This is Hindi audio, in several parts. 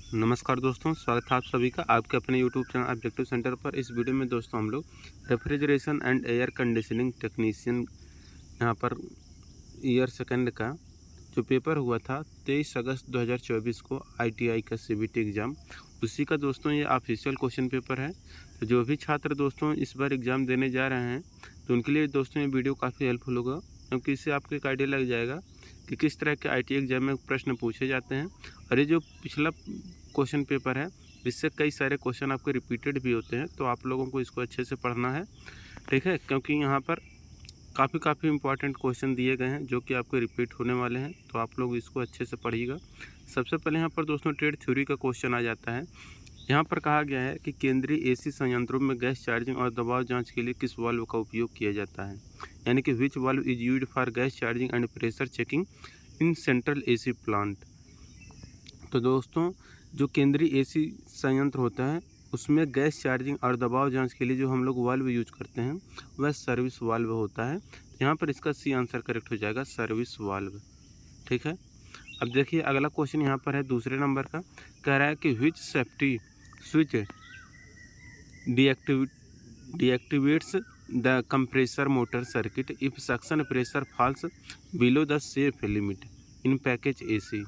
नमस्कार दोस्तों, स्वागत है आप सभी का आपके अपने यूट्यूब चैनल ऑब्जेक्टिव सेंटर पर। इस वीडियो में दोस्तों हम लोग refrigeration and air conditioning technician यहाँ पर ईयर सेकंड का जो पेपर हुआ था 23 अगस्त 2024 को आईटीआई का सीबीटी एग्ज़ाम, उसी का दोस्तों ये ऑफिशियल क्वेश्चन पेपर है। तो जो भी छात्र दोस्तों इस बार एग्ज़ाम देने जा रहे हैं तो उनके लिए दोस्तों ये वीडियो काफ़ी हेल्पफुल होगा, क्योंकि इससे आपको एक आइडिया लग जाएगा कि किस तरह के आईटीआई एग्ज़ाम में प्रश्न पूछे जाते हैं। और ये जो पिछला क्वेश्चन पेपर है इससे कई सारे क्वेश्चन आपके रिपीटेड भी होते हैं, तो आप लोगों को इसको अच्छे से पढ़ना है, ठीक है, क्योंकि यहाँ पर काफ़ी इंपॉर्टेंट क्वेश्चन दिए गए हैं जो कि आपके रिपीट होने वाले हैं। तो आप लोग इसको अच्छे से पढ़िएगा। सबसे पहले यहाँ पर दोस्तों ट्रेड थ्योरी का क्वेश्चन आ जाता है। यहाँ पर कहा गया है कि केंद्रीय एसी संयंत्रों में गैस चार्जिंग और दबाव जांच के लिए किस वाल्व का उपयोग किया जाता है, यानी कि which valve is used for gas charging and pressure checking in central AC plant. तो दोस्तों जो केंद्रीय एसी संयंत्र होता है उसमें गैस चार्जिंग और दबाव जांच के लिए जो हम लोग वाल्व यूज करते हैं वह सर्विस वाल्व होता है। यहाँ पर इसका सी आंसर करेक्ट हो जाएगा, सर्विस वाल्व, ठीक है। अब देखिए अगला क्वेश्चन यहाँ पर है दूसरे नंबर का, कह रहा है कि which safety switch deactivates the compressor motor circuit if suction pressure falls below the safe limit in package AC.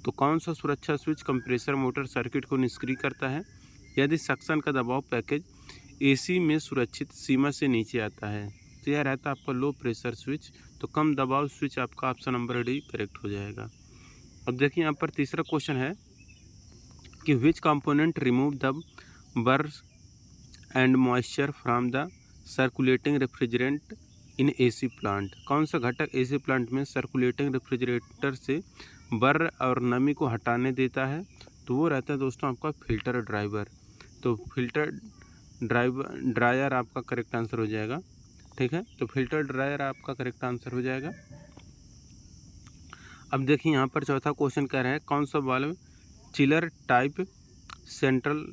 तो कौन सा सुरक्षा स्विच कंप्रेसर मोटर सर्किट को निष्क्रिय करता है यदि सक्शन का दबाव पैकेज एसी में सुरक्षित सीमा से नीचे आता है। तो यह रहता है आपका लो प्रेशर स्विच, तो कम दबाव स्विच आपका ऑप्शन नंबर डी करेक्ट हो जाएगा। अब देखिए यहाँ पर तीसरा क्वेश्चन है कि which component remove the burrs and moisture from the circulating refrigerant in AC plant. कौन सा घटक एसी प्लांट में सर्कुलेटिंग रेफ्रिजरेटर से बर और नमी को हटाने देता है? तो वो रहता है दोस्तों आपका फिल्टर ड्राइवर। तो फिल्टर ड्रायर आपका करेक्ट आंसर हो जाएगा, ठीक है। तो फिल्टर ड्रायर आपका करेक्ट आंसर हो जाएगा। अब देखिए यहाँ पर चौथा क्वेश्चन कह रहा है कौन सा valve chiller type central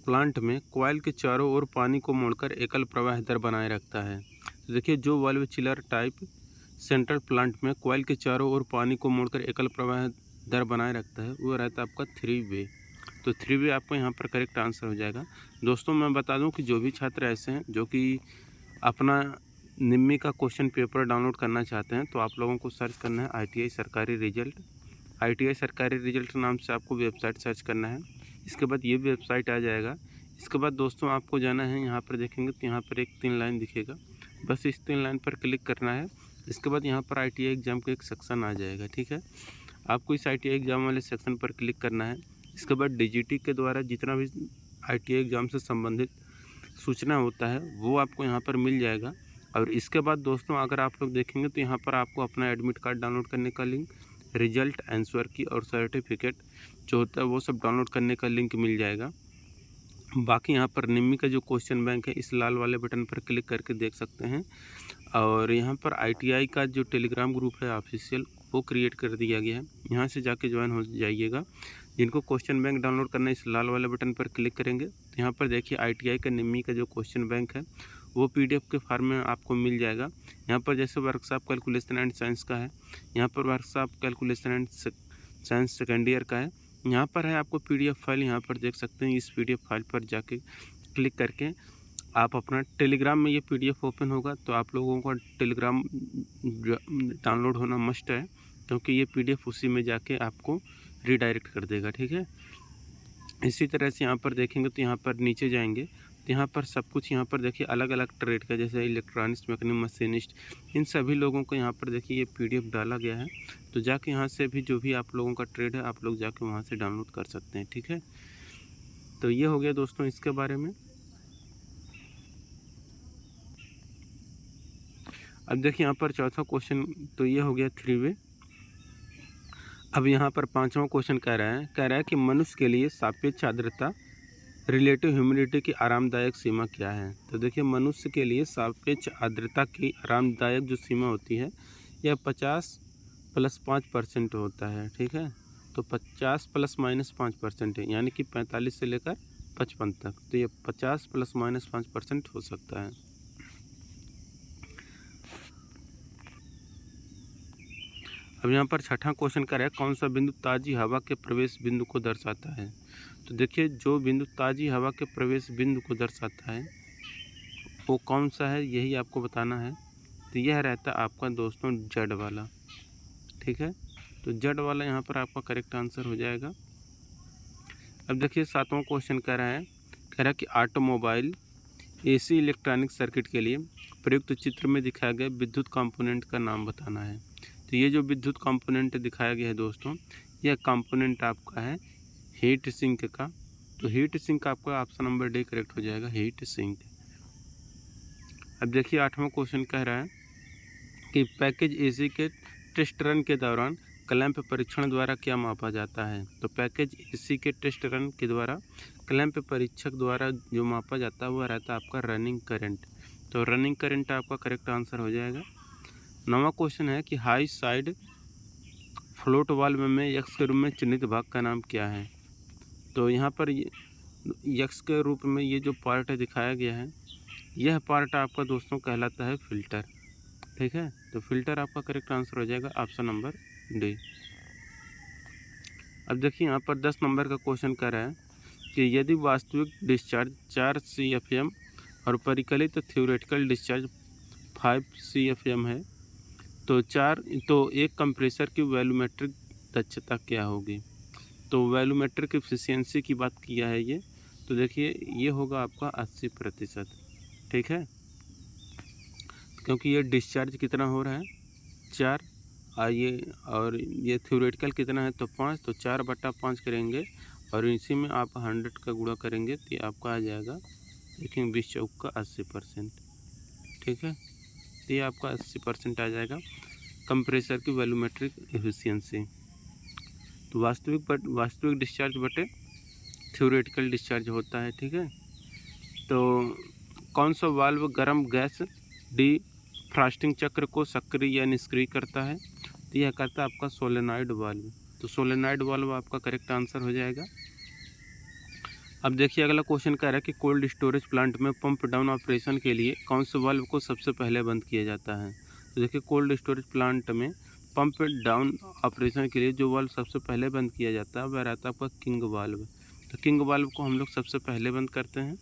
plant में कॉइल के चारों ओर पानी को मोड़कर एकल प्रवाह दर बनाए रखता है। तो देखिए जो valve chiller type central plant में कॉइल के चारों ओर पानी को मोड़कर एकल प्रवाह दर बनाए रखता है वो रहता है आपका 3 वे। तो 3 वे आपको यहाँ पर करेक्ट आंसर हो जाएगा। दोस्तों मैं बता दूं कि जो भी छात्र ऐसे हैं जो कि अपना निम्मी का क्वेश्चन पेपर डाउनलोड करना चाहते हैं तो आप लोगों को सर्च करना है आईटीआई सरकारी रिजल्ट नाम से आपको वेबसाइट सर्च करना है। इसके बाद ये वेबसाइट आ जाएगा। इसके बाद दोस्तों आपको जाना है, यहाँ पर देखेंगे तो यहाँ पर एक 3 लाइन दिखेगा, बस इस 3 लाइन पर क्लिक करना है। इसके बाद यहाँ पर आईटीआई एग्ज़ाम का एक सेक्शन आ जाएगा, ठीक है। आपको इस आईटीआई एग्ज़ाम वाले सेक्शन पर क्लिक करना है। इसके बाद डीजीटी के द्वारा जितना भी आईटीआई एग्ज़ाम से संबंधित सूचना होता है वो आपको यहाँ पर मिल जाएगा। और इसके बाद दोस्तों अगर आप लोग देखेंगे तो यहाँ पर आपको अपना एडमिट कार्ड डाउनलोड करने का लिंक, रिजल्ट, आंसर की और सर्टिफिकेट जो होता है वो सब डाउनलोड करने का लिंक मिल जाएगा। बाकी यहाँ पर निम्मी का जो क्वेश्चन बैंक है इस लाल वाले बटन पर क्लिक करके देख सकते हैं। और यहाँ पर आईटीआई का जो टेलीग्राम ग्रुप है ऑफिशियल वो क्रिएट कर दिया गया है, यहाँ से जाके ज्वाइन हो जाइएगा। जिनको क्वेश्चन बैंक डाउनलोड करना है इस लाल वाले बटन पर क्लिक करेंगे तो यहाँ पर देखिए आईटीआई का निम्मी का जो क्वेश्चन बैंक है वो पीडीएफ के फॉर्म में आपको मिल जाएगा। यहाँ पर जैसे वर्कशॉप कैलकुलेशन एंड साइंस का है, यहाँ पर workshop calculation and science second year का है, यहाँ पर है आपको पीडीएफ फाइल, यहाँ पर देख सकते हैं। इस पीडीएफ फाइल पर जाके क्लिक करके आप अपना टेलीग्राम में ये पीडीएफ ओपन होगा तो आप लोगों का टेलीग्राम डाउनलोड होना मस्ट है, क्योंकि ये पीडीएफ उसी में जाके आपको रीडायरेक्ट कर देगा, ठीक है। इसी तरह से यहाँ पर देखेंगे तो यहाँ पर नीचे जाएंगे तो यहाँ पर सब कुछ यहाँ पर देखिए अलग अलग ट्रेड का, जैसे इलेक्ट्रॉनिक्स, मैकेनिक, मशीनिस्ट, इन सभी लोगों को यहाँ पर देखिए ये पीडीएफ डाला गया है। तो जाके यहाँ से भी जो भी आप लोगों का ट्रेड है आप लोग जाके वहाँ से डाउनलोड कर सकते हैं, ठीक है। तो ये हो गया दोस्तों इसके बारे में। अब देखिए यहाँ पर चौथा क्वेश्चन तो ये हो गया 3 वे। अब यहाँ पर पांचवा क्वेश्चन कह रहा है कि मनुष्य के लिए सापेक्ष आर्द्रता रिलेटिव ह्यूमिडिटी की आरामदायक सीमा क्या है। तो देखिए मनुष्य के लिए सापेक्ष आर्द्रता की आरामदायक जो सीमा होती है यह 50 + 5% होता है, ठीक है। तो 50 ± 5% है, यानी कि 45 से लेकर 55 तक। तो ये 50 ± 5% हो सकता है। अब यहाँ पर छठा क्वेश्चन कर रहा है कौन सा बिंदु ताज़ी हवा के प्रवेश बिंदु को दर्शाता है। तो देखिए जो बिंदु ताज़ी हवा के प्रवेश बिंदु को दर्शाता है वो कौन सा है, यही आपको बताना है। तो यह रहता है आपका दोस्तों जेड वाला, ठीक है। तो जेड वाला यहाँ पर आपका करेक्ट आंसर हो जाएगा। अब देखिए सातवां क्वेश्चन कह रहा है कि ऑटोमोबाइल एसी इलेक्ट्रॉनिक सर्किट के लिए प्रयुक्त चित्र में दिखाया गया विद्युत कंपोनेंट का नाम बताना है। तो ये जो विद्युत कंपोनेंट दिखाया गया है दोस्तों, यह कंपोनेंट आपका है हीट सिंक का। तो हीट सिंक आपका ऑप्शन नंबर डी करेक्ट हो जाएगा, हीट सिंक। अब देखिए आठवां क्वेश्चन कह रहा है कि पैकेज एसी के टेस्ट रन के दौरान क्लैंप परीक्षण द्वारा क्या मापा जाता है। तो पैकेज एसी के टेस्ट रन के द्वारा क्लैंप परीक्षक द्वारा जो मापा जाता है वह रहता है आपका रनिंग करंट। तो रनिंग करंट आपका करेक्ट आंसर हो जाएगा। नौवां क्वेश्चन है कि हाई साइड फ्लोट वाल्व में यक्स के रूप में चिन्हित भाग का नाम क्या है। तो यहाँ पर यक्स के रूप में ये जो पार्ट दिखाया गया है, यह पार्ट आपका दोस्तों कहलाता है फिल्टर, ठीक है। तो फिल्टर आपका करेक्ट आंसर हो जाएगा ऑप्शन नंबर डी। अब देखिए यहाँ पर 10 नंबर का क्वेश्चन कर रहा है कि यदि वास्तविक डिस्चार्ज 4 CFM और परिकलित थ्योरेटिकल डिस्चार्ज 5 CFM है तो एक कंप्रेसर की वैल्यूमेट्रिक दक्षता क्या होगी। तो वैल्यूमेट्रिक एफिशिएंसी की बात किया है ये। तो देखिए ये होगा आपका 80%, ठीक है, क्योंकि ये डिस्चार्ज कितना हो रहा है 4 और ये थ्योरेटिकल कितना है तो 5, तो 4/5 करेंगे और इसी में आप 100 का गुणा करेंगे तो ये आपका आ जाएगा, लेकिन 20 चौक का 80%, ठीक है। तो ये आपका 80% आ जाएगा कंप्रेसर की वैल्यूमेट्रिक एफिशिएंसी। तो वास्तविक डिस्चार्ज बटे थ्योरेटिकल डिस्चार्ज होता है, ठीक है। तो कौन सा वाल्व गर्म गैस डिफ्रॉस्टिंग चक्र को सक्रिय या निष्क्रिय करता है। तो यह करता है आपका सोलेनॉइड वाल्व। तो सोलेनॉइड वाल्व आपका करेक्ट आंसर हो जाएगा। अब देखिए अगला क्वेश्चन कह रहा है कि कोल्ड स्टोरेज प्लांट में पंप डाउन ऑपरेशन के लिए कौन से वाल्व को सबसे पहले बंद किया जाता है। तो देखिए कोल्ड स्टोरेज प्लांट में पंप डाउन ऑपरेशन के लिए जो वाल्व सबसे पहले बंद किया जाता है वह रहता है आपका किंग वाल्व। तो किंग वाल्व को हम लोग सबसे पहले बंद करते हैं।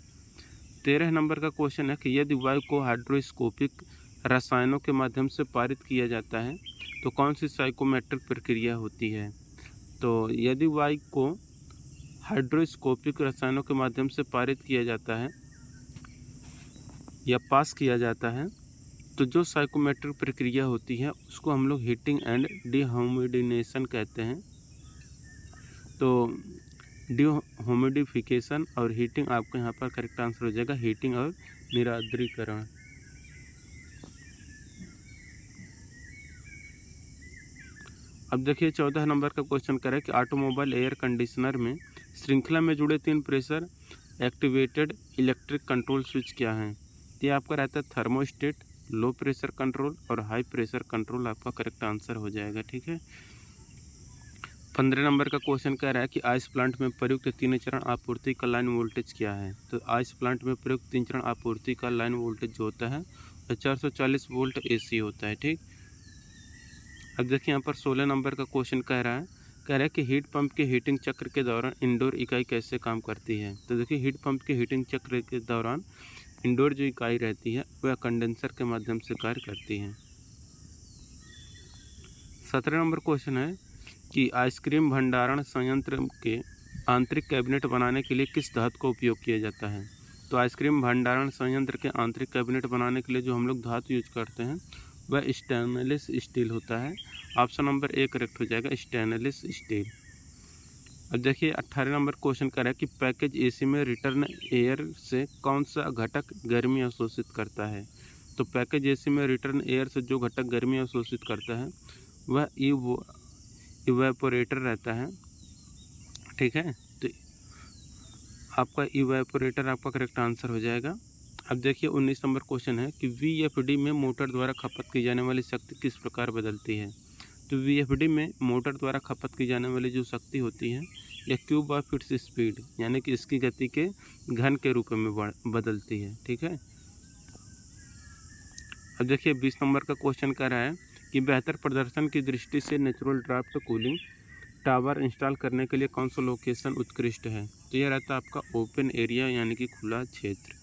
13 नंबर का क्वेश्चन है कि यदि वायु को हाइड्रोस्कोपिक रसायनों के माध्यम से पारित किया जाता है तो कौन सी साइकोमेट्रिक प्रक्रिया होती है। तो यदि वायु को हाइड्रोस्कोपिक रसायनों के माध्यम से पारित किया जाता है या पास किया जाता है तो जो साइकोमेट्रिक प्रक्रिया होती है उसको हम लोग हीटिंग एंड डिह्यूमिडिनेशन कहते हैं। तो डिह्यूमिडिफिकेशन और हीटिंग आपका यहाँ पर करेक्ट आंसर हो जाएगा, हीटिंग और निरार्द्रीकरण। अब देखिए 14 नंबर का क्वेश्चन करें कि ऑटोमोबाइल एयर कंडीशनर में श्रृंखला में जुड़े 3 pressure activated electric control switch क्या हैं। ये आपका रहता है थर्मोस्टेट, लो प्रेशर कंट्रोल और हाई प्रेशर कंट्रोल आपका करेक्ट आंसर हो जाएगा, ठीक है। 15 नंबर का क्वेश्चन कह रहा है कि आइस प्लांट में प्रयुक्त 3 चरण आपूर्ति का लाइन वोल्टेज क्या है। तो आइस प्लांट में प्रयुक्त 3 चरण आपूर्ति का लाइन वोल्टेज जो होता है 440 वोल्ट AC होता है, ठीक। अब देखिए यहाँ पर 16 नंबर का क्वेश्चन कह रहा है कि हीट पंप के हीटिंग चक्र के दौरान इंडोर इकाई कैसे काम करती है। तो देखिए हीट पंप के हीटिंग चक्र के दौरान इंडोर जो इकाई रहती है वह कंडेंसर के माध्यम से कार्य करती है। 17 नंबर क्वेश्चन है कि आइसक्रीम भंडारण संयंत्र के आंतरिक कैबिनेट बनाने के लिए किस धातु का उपयोग किया जाता है। तो आइसक्रीम भंडारण संयंत्र के आंतरिक कैबिनेट बनाने के लिए जो हम लोग धातु यूज करते हैं वह स्टेनलेस स्टील होता है। ऑप्शन नंबर ए करेक्ट हो जाएगा, स्टेनलेस स्टील। अब देखिए 18 नंबर क्वेश्चन कर रहा है कि पैकेज AC में रिटर्न एयर से कौन सा घटक गर्मी अवशोषित करता है। तो पैकेज AC में रिटर्न एयर से जो घटक गर्मी अवशोषित करता है वह इवेपोरेटर रहता है, ठीक है। तो आपका इवेपोरेटर आपका करेक्ट आंसर हो जाएगा। अब देखिए 19 नंबर क्वेश्चन है कि VFD में मोटर द्वारा खपत की जाने वाली शक्ति किस प्रकार बदलती है। तो VFD में मोटर द्वारा खपत की जाने वाली जो शक्ति होती है यह क्यूब ऑफ इट्स स्पीड यानी कि इसकी गति के घन के रूप में बदलती है, ठीक है। अब देखिए 20 नंबर का क्वेश्चन कह रहा है कि बेहतर प्रदर्शन की दृष्टि से natural draft cooling tower install करने के लिए कौन सा लोकेशन उत्कृष्ट है। तो यह रहता है आपका ओपन एरिया यानी कि खुला क्षेत्र।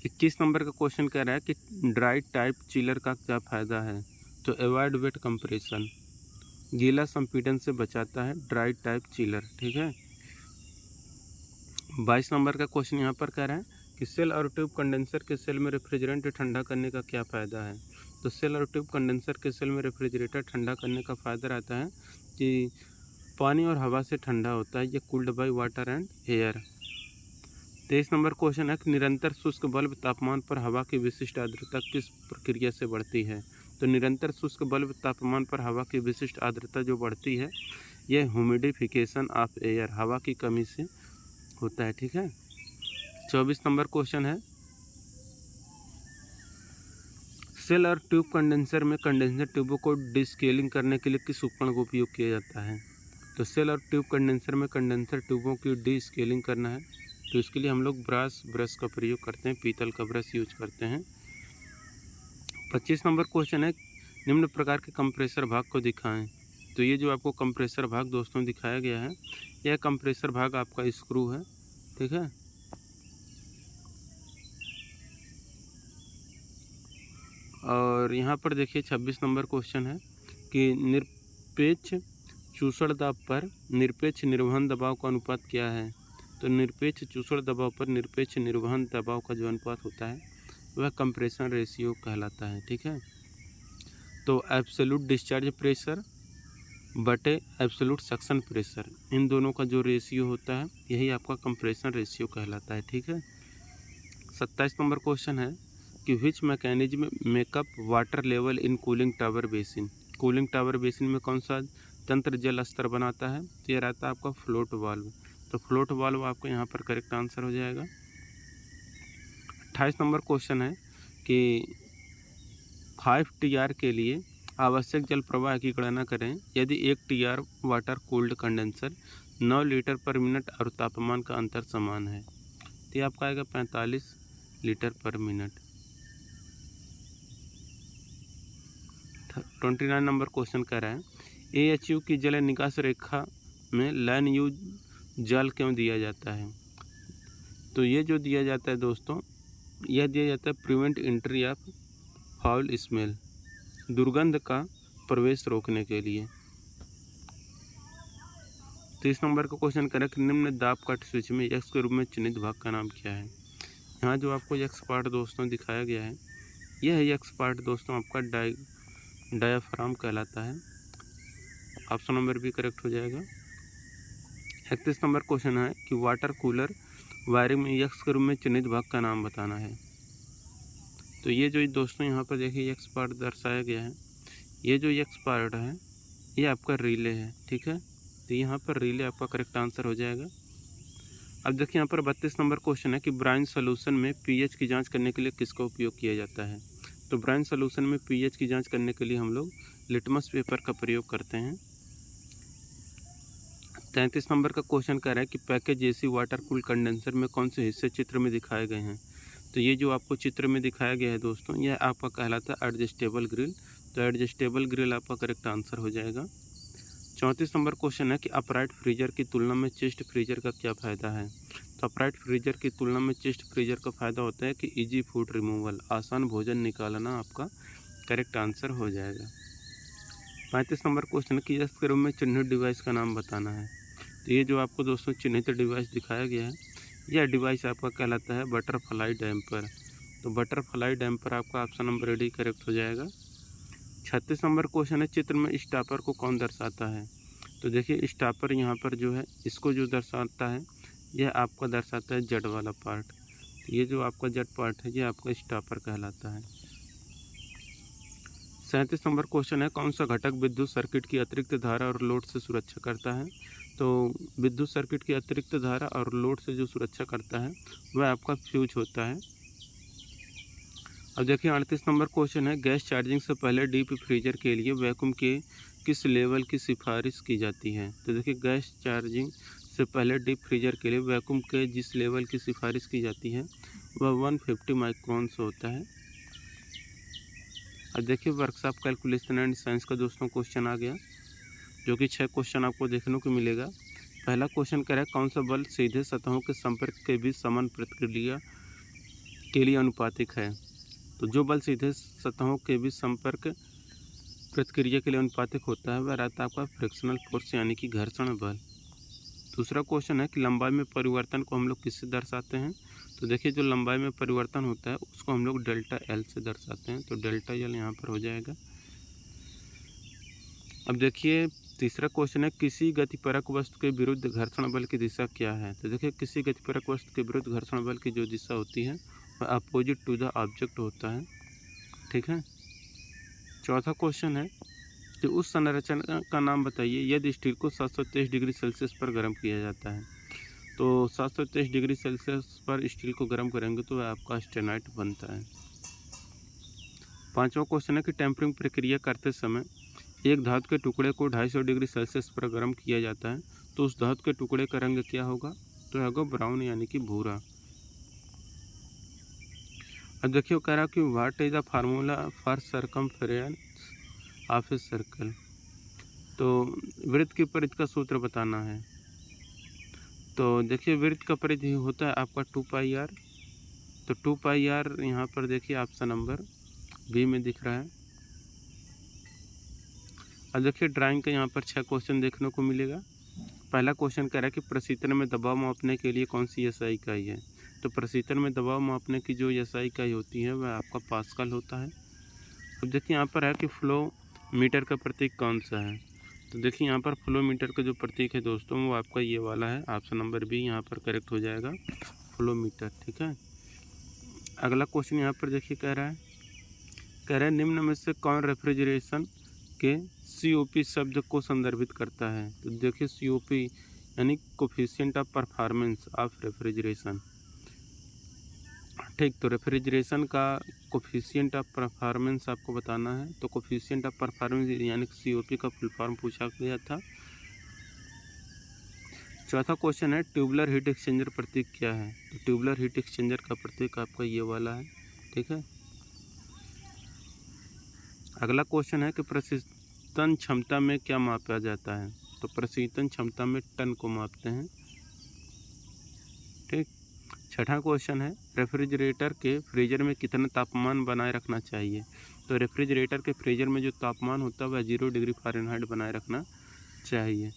21 नंबर का क्वेश्चन कह रहा है कि ड्राई टाइप चिलर का क्या फ़ायदा है। तो अवॉइड वेट कंप्रेशन, गीला संपीड़न से बचाता है ड्राई टाइप चिलर, ठीक है। 22 नंबर का क्वेश्चन यहाँ पर कह रहा है कि सेल और ट्यूब कंडेंसर के सेल में रेफ्रिजरेंट ठंडा करने का क्या फ़ायदा है। तो सेल और ट्यूब कंडेंसर के सेल में रेफ्रिजरेटर ठंडा करने का फ़ायदा रहता है कि पानी और हवा से ठंडा होता है, ये cooled by water and air. 23 number question है कि निरंतर शुष्क बल्ब तापमान पर हवा की विशिष्ट आर्द्रता किस प्रक्रिया से बढ़ती है। तो निरंतर शुष्क बल्ब तापमान पर हवा की विशिष्ट आर्द्रता जो बढ़ती है, यह ह्यूमिडिफिकेशन ऑफ एयर, हवा की कमी से होता है, ठीक है। 24 नंबर क्वेश्चन है सेल और ट्यूब कंडेंसर में कंडेंसर ट्यूबों को डिस्केलिंग करने के लिए किस उपकरण का उपयोग किया जाता है। तो सेल और ट्यूब कंडेंसर में कंडेंसर ट्यूबों की डिस्केलिंग करना है, तो इसके लिए हम लोग ब्रश का प्रयोग करते हैं, पीतल का ब्रश यूज करते हैं। 25 नंबर क्वेश्चन है निम्न प्रकार के कंप्रेसर भाग को दिखाएं। तो ये जो आपको कंप्रेसर भाग दोस्तों दिखाया गया है, यह कंप्रेसर भाग आपका स्क्रू है, ठीक है। और यहाँ पर देखिए 26 नंबर क्वेश्चन है कि निरपेक्ष चूषण दाब पर निरपेक्ष निर्वहन दबाव का अनुपात क्या है। तो निरपेक्ष चूषण दबाव पर निरपेक्ष निर्वहन दबाव का जो अनुपात होता है वह कंप्रेशन रेशियो कहलाता है, ठीक है। तो एब्सोल्यूट डिस्चार्ज प्रेशर बटे एब्सोल्यूट सक्शन प्रेशर, इन दोनों का जो रेशियो होता है यही आपका कंप्रेशन रेशियो कहलाता है, ठीक है। 27 नंबर क्वेश्चन है कि which mechanism makeup water level in cooling tower basin. Cooling tower basin में कौन सा तंत्र जल स्तर बनाता है। तो यह रहता है आपका फ्लोट वाल्व। तो फ्लोट वाल्व आपका यहाँ पर करेक्ट आंसर हो जाएगा। 28 नंबर क्वेश्चन है कि 5 TR के लिए आवश्यक जल प्रवाह की गणना करें यदि 1 TR water cooled condenser 9 litre पर मिनट और तापमान का अंतर समान है। तो ये आपका आएगा 45 लीटर पर मिनट। 29 नंबर क्वेश्चन कह रहा है AHU की जल निकास रेखा में लाइन यू जल क्यों दिया जाता है। तो ये जो दिया जाता है दोस्तों, यह दिया जाता है prevent entry of foul smell, दुर्गंध का प्रवेश रोकने के लिए। 30 नंबर का क्वेश्चन करें कि निम्न दाब कट स्विच में यक्स के रूप में चिन्हित भाग का नाम क्या है। यहाँ जो आपको यक्स पार्ट दोस्तों दिखाया गया है, यह यक्स पार्ट दोस्तों आपका डायाफ्राम कहलाता है। ऑप्शन नंबर भी करेक्ट हो जाएगा। 31 नंबर क्वेश्चन है कि वाटर कूलर वायरिंग में यक्स के रूप में चिन्हित भाग का नाम बताना है। तो ये जो दोस्तों यहाँ पर देखिए यक्स पार्ट दर्शाया गया है, ये जो यक्स पार्ट है ये आपका रिले है, ठीक है। तो यहाँ पर रिले आपका करेक्ट आंसर हो जाएगा। अब देखिए यहाँ पर 32 नंबर क्वेश्चन है कि ब्राइन सोल्यूशन में पीएच की जांच करने के लिए किसका उपयोग किया जाता है। तो ब्राइन सोल्यूशन में पीएच की जांच करने के लिए हम लोग लिटमस पेपर का प्रयोग करते हैं। 33 नंबर का क्वेश्चन कह रहा है कि package AC water cool condenser में कौन से हिस्से चित्र में दिखाए गए हैं। तो ये जो आपको चित्र में दिखाया गया है दोस्तों, यह आपका कहलाता है एडजस्टेबल ग्रिल। तो एडजस्टेबल ग्रिल आपका करेक्ट आंसर हो जाएगा। 34 नंबर क्वेश्चन है कि अपराइट फ्रीजर की तुलना में चेस्ट फ्रीजर का क्या फ़ायदा है। तो अपराइट फ्रीजर की तुलना में चेस्ट फ्रीजर का फ़ायदा होता है कि इजी फूड रिमूवल, आसान भोजन निकालना आपका करेक्ट आंसर हो जाएगा। 35 नंबर क्वेश्चन है कि यस के रूप में चिन्हित डिवाइस का नाम बताना है। तो ये जो आपको दोस्तों चिन्हित डिवाइस दिखाया गया है, यह डिवाइस आपका कहलाता है बटरफ्लाई डैम्पर। तो बटरफ्लाई डैम्पर आपका ऑप्शन नंबर डी करेक्ट हो जाएगा। 36 नंबर क्वेश्चन है चित्र में स्टॉपर को कौन दर्शाता है। तो देखिए स्टॉपर यहाँ पर जो है इसको जो दर्शाता है यह आपका दर्शाता है जड़ वाला पार्ट। तो ये जो आपका जड़ पार्ट है ये आपका स्टॉपर कहलाता है। 37 नंबर क्वेश्चन है कौन सा घटक विद्युत सर्किट की अतिरिक्त धारा और लोड से सुरक्षा करता है। तो विद्युत सर्किट की अतिरिक्त धारा और लोड से जो सुरक्षा करता है वह आपका फ्यूज होता है। अब देखिए 38 नंबर क्वेश्चन है गैस चार्जिंग से पहले डीप फ्रीजर के लिए वैक्यूम के किस लेवल की सिफारिश की जाती है। तो देखिए गैस चार्जिंग से पहले डीप फ्रीजर के लिए वैक्यूम के जिस लेवल की सिफारिश की जाती है वह 150 माइक्रोन से होता है। अब देखिए वर्कशॉप कैलकुलेशन एंड साइंस का दोस्तों क्वेश्चन आ गया, जो कि 6 क्वेश्चन आपको देखने को मिलेगा। पहला क्वेश्चन कह रहा है कौन सा बल सीधे सतहों के संपर्क के बीच समान प्रतिक्रिया के लिए अनुपातिक है। तो जो बल सीधे सतहों के बीच संपर्क प्रतिक्रिया के लिए अनुपातिक होता है वह रहता है आपका फ्रिक्शनल फोर्स यानी कि घर्षण बल। दूसरा क्वेश्चन है कि लंबाई में परिवर्तन को हम लोग किससे दर्शाते हैं। तो देखिए जो लंबाई में परिवर्तन होता है उसको हम लोग डेल्टा एल से दर्शाते हैं, तो डेल्टा एल यहाँ पर हो जाएगा। अब देखिए तीसरा क्वेश्चन है किसी गतिपरक वस्तु के विरुद्ध घर्षण बल की दिशा क्या है। तो देखिए किसी गतिपरक वस्तु के विरुद्ध घर्षण बल की जो दिशा होती है वह अपोजिट टू द ऑब्जेक्ट होता है, ठीक है। चौथा क्वेश्चन है कि उस संरचना का नाम बताइए यदि स्टील को 723 डिग्री सेल्सियस पर गर्म किया जाता है। तो 723 डिग्री सेल्सियस पर स्टील को गर्म करेंगे तो वह आपका स्टेनाइट बनता है। पांचवा क्वेश्चन है कि टेम्परिंग प्रक्रिया करते समय एक धातु के टुकड़े को 250 डिग्री सेल्सियस पर गर्म किया जाता है तो उस धातु के टुकड़े का रंग क्या होगा। तो होगा ब्राउन यानी कि भूरा। अब देखिए कह रहा कि what is the formula for circumference of a circle. तो वृत्त की परिधि का सूत्र बताना है। तो देखिए वृत्त का परिधि होता है आपका 2πr। तो 2πr यहाँ पर देखिए ऑप्शन नंबर बी में दिख रहा है। अब देखिए ड्राइंग का यहाँ पर 6 क्वेश्चन देखने को मिलेगा। पहला क्वेश्चन कह रहा है कि प्रशीतन में दबाव मापने के लिए कौन सी एसआई इकाई है। तो प्रशीतन में दबाव मापने की जो एसआई इकाई होती है वह आपका पास्कल होता है। अब देखिए यहाँ पर है कि फ्लो मीटर का प्रतीक कौन सा है। तो देखिए यहाँ पर फ्लो मीटर का जो प्रतीक है दोस्तों वो आपका ये वाला है, ऑप्शन नंबर बी यहाँ पर करेक्ट हो जाएगा, फ्लो मीटर, ठीक है। अगला क्वेश्चन यहाँ पर देखिए कह रहा है निम्न में से कौन रेफ्रिजरेशन के COP शब्द को संदर्भित करता है। तो देखिए COP यानी coefficient of performance of refrigeration, ठीक। तो रेफ्रिजरेशन का कोफिशिएंट ऑफ परफॉर्मेंस आपको बताना है। तो कोफिशिएंट ऑफ परफॉर्मेंस यानी COP का फुल फॉर्म पूछा गया था। चौथा क्वेश्चन है ट्यूबुलर हीट एक्सचेंजर प्रतीक क्या है। तो ट्यूबुलर हीट एक्सचेंजर का प्रतीक आपका ये वाला है, ठीक है। अगला क्वेश्चन है कि प्रशीतन क्षमता में क्या मापा जाता है। तो प्रशीतन क्षमता में टन को मापते हैं, ठीक। छठा क्वेश्चन है रेफ्रिजरेटर के फ्रीजर में कितना तापमान बनाए रखना चाहिए। तो रेफ्रिजरेटर के फ्रीजर में जो तापमान होता है वह 0 डिग्री फ़ारेनहाइट बनाए रखना चाहिए।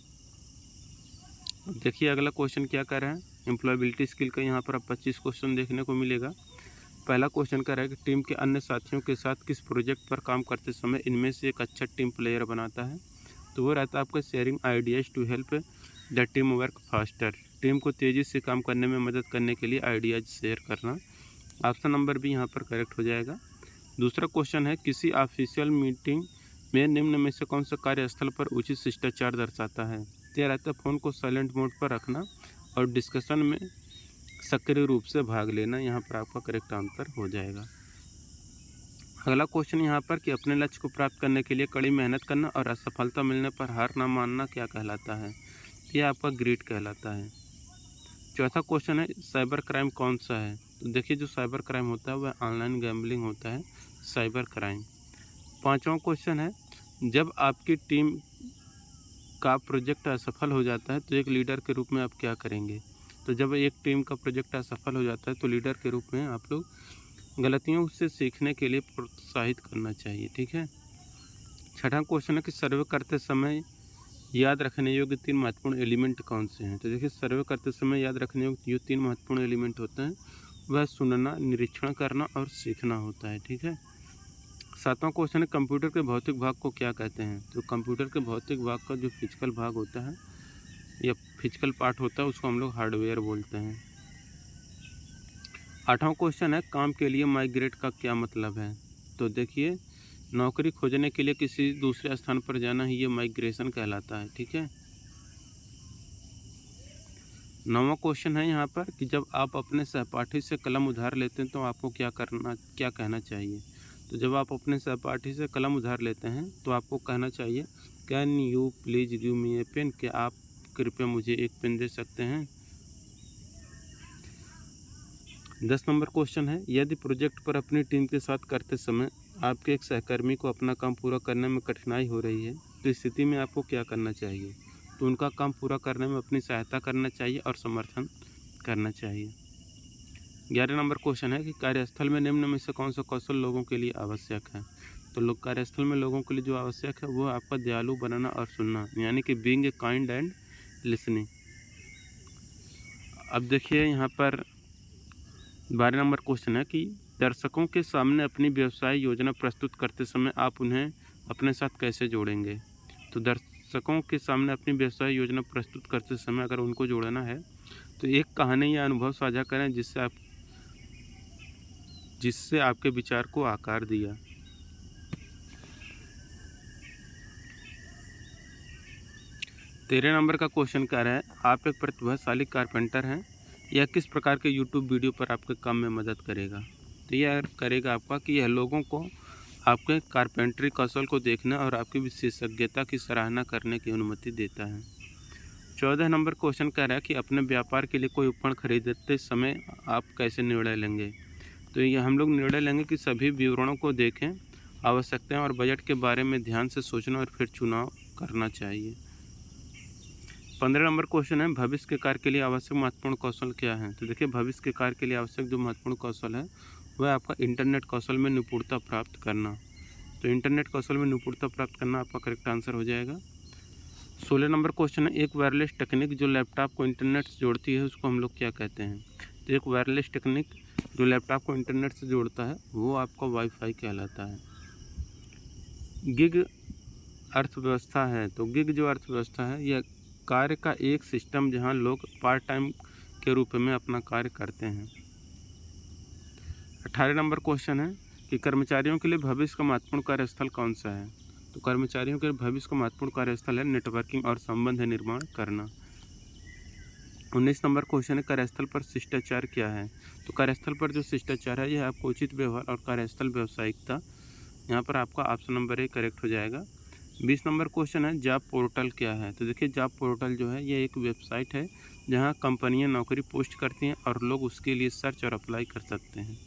देखिए अगला क्वेश्चन क्या कर रहा है, एम्प्लॉयबिलिटी स्किल का यहाँ पर अब 25 क्वेश्चन देखने को मिलेगा। पहला क्वेश्चन कर रहा है कि टीम के अन्य साथियों के साथ किस प्रोजेक्ट पर काम करते समय इनमें से एक अच्छा टीम प्लेयर बनाता है। तो वो रहता है आपका sharing ideas to help the team work faster, team को तेज़ी से काम करने में मदद करने के लिए आइडियाज़ शेयर करना, ऑप्शन नंबर बी यहाँ पर करेक्ट हो जाएगा। दूसरा क्वेश्चन है किसी ऑफिशियल मीटिंग में निम्न में से कौन सा कार्यस्थल पर उचित शिष्टाचार दर्शाता है। यह रहता है फ़ोन को साइलेंट मोड पर रखना और डिस्कशन में सक्रिय रूप से भाग लेना, यहाँ पर आपका करेक्ट आंसर हो जाएगा। अगला क्वेश्चन यहाँ पर कि अपने लक्ष्य को प्राप्त करने के लिए कड़ी मेहनत करना और असफलता मिलने पर हार ना मानना क्या कहलाता है। यह आपका ग्रीड कहलाता है। चौथा क्वेश्चन है साइबर क्राइम कौन सा है। तो देखिए जो साइबर क्राइम होता है वह ऑनलाइन गैम्बलिंग होता है, साइबर क्राइम। पाँचवा क्वेश्चन है जब आपकी टीम का प्रोजेक्ट असफल हो जाता है तो एक लीडर के रूप में आप क्या करेंगे। तो जब एक टीम का प्रोजेक्ट असफल हो जाता है तो लीडर के रूप में आप लोग गलतियों से सीखने के लिए प्रोत्साहित करना चाहिए, ठीक है। छठा क्वेश्चन है कि सर्वे करते समय याद रखने योग्य 3 महत्वपूर्ण एलिमेंट कौन से हैं। तो देखिए सर्वे करते समय याद रखने योग्य जो 3 महत्वपूर्ण एलिमेंट होते हैं वह सुनना, निरीक्षण करना और सीखना होता है, ठीक है। सातवां क्वेश्चन है कंप्यूटर के भौतिक भाग को क्या कहते हैं। तो कंप्यूटर के भौतिक भाग का जो फिजिकल भाग होता है या फिजिकल पार्ट होता है उसको हम लोग हार्डवेयर बोलते हैं। आठवां क्वेश्चन है काम के लिए माइग्रेट का क्या मतलब है। तो देखिए नौकरी खोजने के लिए किसी दूसरे स्थान पर जाना ही ये माइग्रेशन कहलाता है, ठीक है। नौवां क्वेश्चन है यहाँ पर कि जब आप अपने सहपाठी से कलम उधार लेते हैं तो आपको क्या कहना चाहिए। तो जब आप अपने सहपाठी से कलम उधार लेते हैं तो आपको कहना चाहिए can you please give me a pen, क्या आप कृपया मुझे एक पेन दे सकते हैं। 10 नंबर क्वेश्चन है यदि प्रोजेक्ट पर अपनी टीम के साथ करते समय आपके एक सहकर्मी को अपना काम पूरा करने में कठिनाई हो रही है, तो इस स्थिति में आपको क्या करना चाहिए? तो उनका काम पूरा करने में अपनी सहायता करना चाहिए और समर्थन करना चाहिए। 11 नंबर क्वेश्चन है कि कार्यस्थल में निम्न में से कौन सा कौशल लोगों के लिए आवश्यक है? तो लोग कार्यस्थल में लोगों के लिए जो आवश्यक है वो आपका दयालु बनना और सुनना, यानी कि being a kind and listening. अब देखिए यहाँ पर 12 नंबर क्वेश्चन है कि दर्शकों के सामने अपनी व्यवसाय योजना प्रस्तुत करते समय आप उन्हें अपने साथ कैसे जोड़ेंगे? तो दर्शकों के सामने अपनी व्यवसाय योजना प्रस्तुत करते समय अगर उनको जोड़ना है तो एक कहानी या अनुभव साझा करें जिससे आपके विचार को आकार दिया। 13 नंबर का क्वेश्चन कह रहा है आप एक प्रतिभाशाली कारपेंटर हैं, यह किस प्रकार के यूट्यूब वीडियो पर आपके काम में मदद करेगा? तो यह करेगा आपका कि यह लोगों को आपके कारपेंटरी कौशल को देखने और आपकी विशेषज्ञता की सराहना करने की अनुमति देता है। 14 नंबर क्वेश्चन कह रहा है कि अपने व्यापार के लिए कोई उपकरण खरीदते समय आप कैसे निर्णय लेंगे? तो ये हम लोग निर्णय लेंगे कि सभी विवरणों को देखें, आवश्यकताएं और बजट के बारे में ध्यान से सोचना और फिर चुनाव करना चाहिए। 15 नंबर क्वेश्चन है भविष्य के कार्य के लिए आवश्यक महत्वपूर्ण कौशल क्या है? तो देखिए भविष्य के कार्य के लिए आवश्यक जो महत्वपूर्ण कौशल है वह आपका इंटरनेट कौशल में निपुणता प्राप्त करना। तो इंटरनेट कौशल में निपुणता प्राप्त करना आपका करेक्ट आंसर हो जाएगा। 16 नंबर क्वेश्चन है एक वायरलेस तकनीक जो लैपटॉप को इंटरनेट से जोड़ती है उसको हम लोग क्या कहते हैं? तो एक वायरलेस तकनीक जो लैपटॉप को इंटरनेट से जोड़ता है वो आपका वाईफाई कहलाता है। गिग अर्थव्यवस्था है, तो गिग जो अर्थव्यवस्था है यह कार्य का एक सिस्टम जहां लोग पार्ट टाइम के रूप में अपना कार्य करते हैं। 18 नंबर क्वेश्चन है कि कर्मचारियों के लिए भविष्य का महत्वपूर्ण कार्यस्थल कौन सा है? तो कर्मचारियों के लिए भविष्य का महत्वपूर्ण कार्यस्थल है नेटवर्किंग और संबंध निर्माण करना। 19 नंबर क्वेश्चन है कार्यस्थल पर शिष्टाचार क्या है? तो कार्यस्थल पर जो शिष्टाचार है यह आपको उचित व्यवहार और कार्यस्थल व्यावसायिकता, यहाँ पर आपका ऑप्शन नंबर ए करेक्ट हो जाएगा। 20 नंबर क्वेश्चन है जॉब पोर्टल क्या है? तो देखिए जॉब पोर्टल जो है यह एक वेबसाइट है जहाँ कंपनियाँ नौकरी पोस्ट करती हैं और लोग उसके लिए सर्च और अप्लाई कर सकते हैं।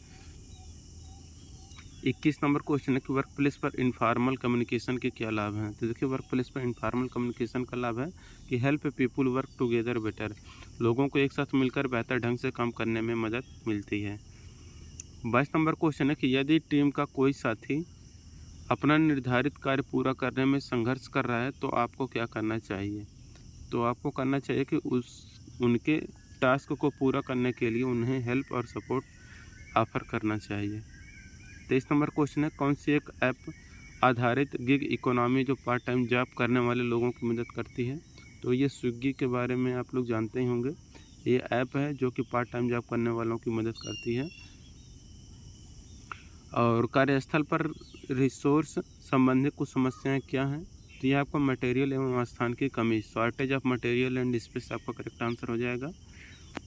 21 नंबर क्वेश्चन है कि वर्क प्लेस पर इनफॉर्मल कम्युनिकेशन के क्या लाभ हैं? तो देखिए वर्क प्लेस पर इनफॉर्मल कम्युनिकेशन का लाभ है कि help people work together better, लोगों को एक साथ मिलकर बेहतर ढंग से काम करने में मदद मिलती है। 22 नंबर क्वेश्चन है कि यदि टीम का कोई साथी अपना निर्धारित कार्य पूरा करने में संघर्ष कर रहा है तो आपको क्या करना चाहिए? तो आपको करना चाहिए कि उनके टास्क को पूरा करने के लिए उन्हें हेल्प और सपोर्ट ऑफर करना चाहिए। 23 नंबर क्वेश्चन है कौन सी एक ऐप आधारित गिग इकोनॉमी जो पार्ट टाइम जॉब करने वाले लोगों की मदद करती है? तो ये स्विगी के बारे में आप लोग जानते ही होंगे, ये ऐप है जो कि पार्ट टाइम जॉब करने वालों की मदद करती है। और कार्यस्थल पर रिसोर्स संबंधित कुछ समस्याएं क्या हैं? तो ये आपका मटेरियल एवं स्थान की कमी, shortage of material and space आपका करेक्ट आंसर हो जाएगा।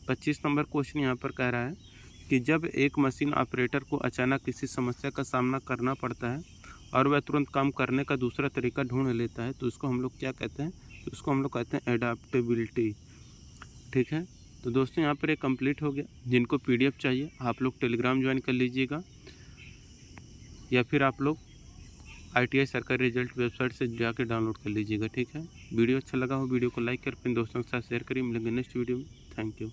25 नंबर क्वेश्चन यहाँ पर कह रहा है कि जब एक मशीन ऑपरेटर को अचानक किसी समस्या का सामना करना पड़ता है और वह तुरंत काम करने का दूसरा तरीका ढूंढ लेता है तो उसको हम लोग क्या कहते हैं? तो उसको हम लोग कहते हैं एडाप्टेबिलिटी। ठीक है, तो दोस्तों यहाँ पर ये कंप्लीट हो गया। जिनको PDF चाहिए आप लोग टेलीग्राम ज्वाइन कर लीजिएगा या फिर आप लोग ITI सरकारी रिजल्ट वेबसाइट से जाकर डाउनलोड कर लीजिएगा। ठीक है, वीडियो अच्छा लगा हो वीडियो को लाइक कर अपने दोस्तों के साथ शेयर करिए। मिलेंगे नेक्स्ट वीडियो में। Thank you.